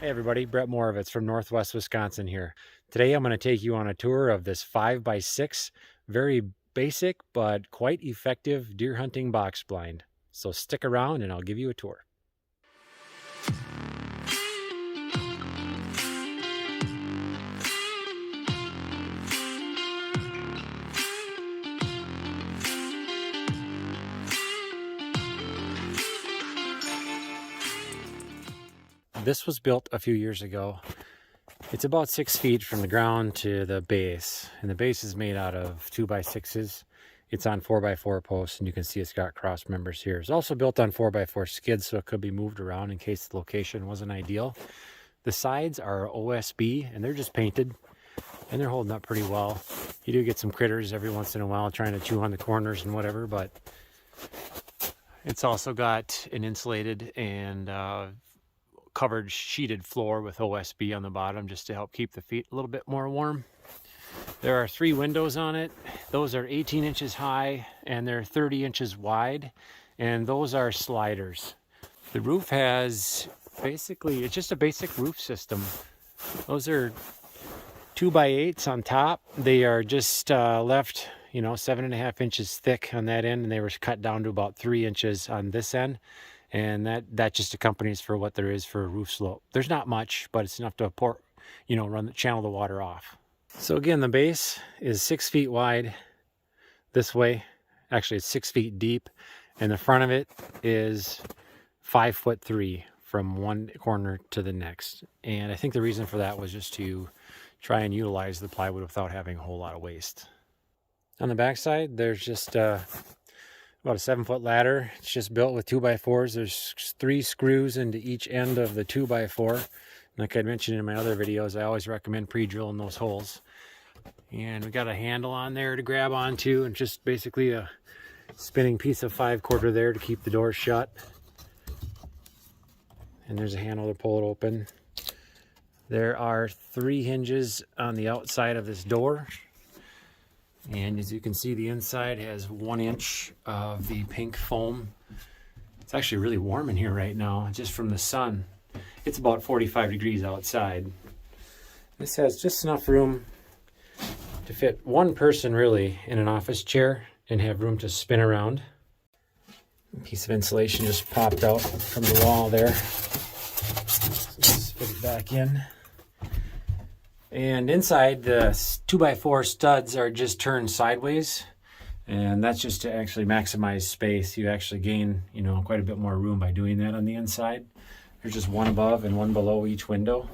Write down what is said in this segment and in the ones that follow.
Hey everybody, Brett Moravitz from Northwest Wisconsin here. Today I'm going to take you on a tour of this 5x6, very basic but quite effective deer hunting box blind. So stick around and I'll give you a tour. This was built a few years ago. It's about 6 feet from the ground to the base, and the base is made out of 2x6s. It's on 4x4 posts, and you can see it's got cross members here. It's also built on 4x4 skids, so it could be moved around in case the location wasn't ideal. The sides are OSB, and they're just painted, and they're holding up pretty well. You do get some critters every once in a while trying to chew on the corners and whatever, but it's also got an insulated and covered sheeted floor with OSB on the bottom just to help keep the feet a little bit more warm. There are 3 windows on it. Those are 18 inches high and they're 30 inches wide, and those are sliders. The roof has basically, it's just a basic roof system. Those are 2x8s on top. They are just left 7.5 inches thick on that end, and they were cut down to about 3 inches on this end. And that just accompanies for what there is for a roof slope. There's not much, but it's enough to channel the water off. So again, the base is 6 feet wide this way. Actually, it's 6 feet deep, and the front of it is 5'3" from one corner to the next. And I think the reason for that was just to try and utilize the plywood without having a whole lot of waste. On the back side, there's just about a 7-foot ladder. It's just built with 2x4s. There's 3 screws into each end of the 2x4. Like I mentioned in my other videos, I always recommend pre-drilling those holes. And we got a handle on there to grab onto, and just basically a spinning piece of 5/4 there to keep the door shut. And there's a handle to pull it open. There are 3 hinges on the outside of this door. And as you can see, the inside has 1 inch of the pink foam. It's actually really warm in here right now, just from the sun. It's about 45 degrees outside. This has just enough room to fit one person really in an office chair and have room to spin around. A piece of insulation just popped out from the wall there. So let's fit it back in. And inside, the 2x4 studs are just turned sideways, and that's just to actually maximize space. You actually gain, quite a bit more room by doing that on the inside. There's just one above and one below each window.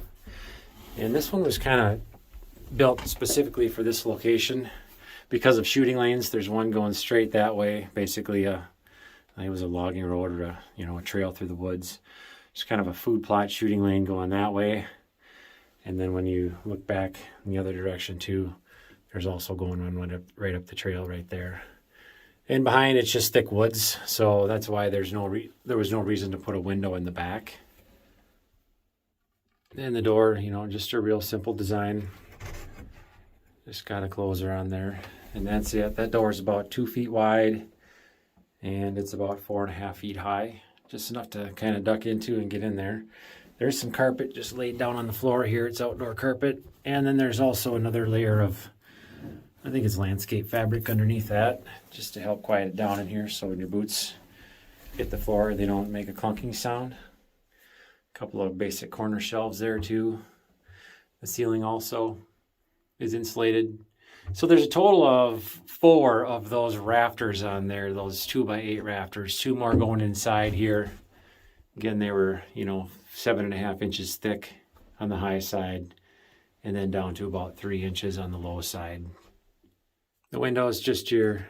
And this one was kind of built specifically for this location because of shooting lanes. There's one going straight that way, basically it was a logging road or a trail through the woods. Just kind of a food plot shooting lane going that way. And then when you look back in the other direction too, there's also going one right up the trail right there. And behind it's just thick woods, so that's why there was no reason to put a window in the back. And the door, just a real simple design. Just got a closer on there, and that's it. That door is about 2 feet wide, and it's about 4.5 feet high, just enough to kind of duck into and get in there. There's some carpet just laid down on the floor here. It's outdoor carpet. And then there's also another layer of, I think it's landscape fabric underneath that, just to help quiet it down in here so when your boots hit the floor, they don't make a clunking sound. A couple of basic corner shelves there too. The ceiling also is insulated. So there's a total of 4 of those rafters on there, those 2x8 rafters. 2 more going inside here. Again, they were, 7.5 inches thick on the high side, and then down to about 3 inches on the low side. The window is just your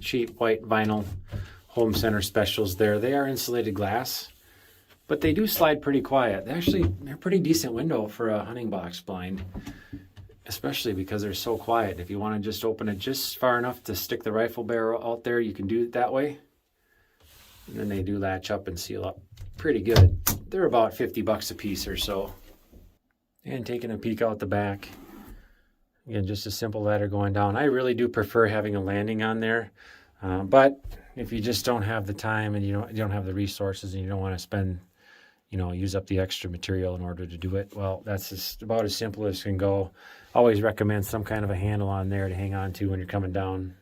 cheap white vinyl home center specials there. They are insulated glass, but they do slide pretty quiet. They're a pretty decent window for a hunting box blind, especially because they're so quiet. If you want to just open it just far enough to stick the rifle barrel out there, you can do it that way. And then they do latch up and seal up pretty good. They're about $50 a piece or so. And taking a peek out the back, again, just a simple ladder going down. I really do prefer having a landing on there, but if you just don't have the time and you don't have the resources and you don't want to spend you know, use up the extra material in order to do it. Well, that's just about as simple as can go. Always recommend some kind of a handle on there to hang on to when you're coming down.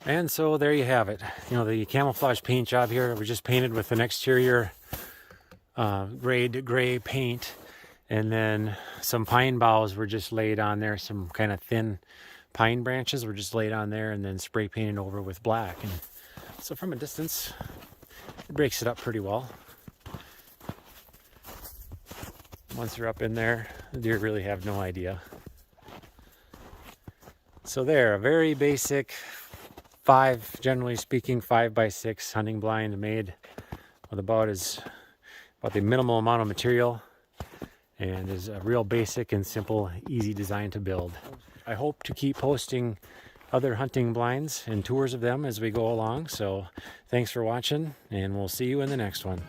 And so there you have it. You know, the camouflage paint job here was just painted with an exterior gray paint, and then some pine boughs were just laid on there. Some kind of thin pine branches were just laid on there and then spray painted over with black. And so from a distance, it breaks it up pretty well. Once you're up in there, the deer really have no idea. So there, a very basic generally speaking, 5x6 hunting blind made with about the minimal amount of material, and is a real basic and simple, easy design to build. I hope to keep posting other hunting blinds and tours of them as we go along. So thanks for watching, and we'll see you in the next one.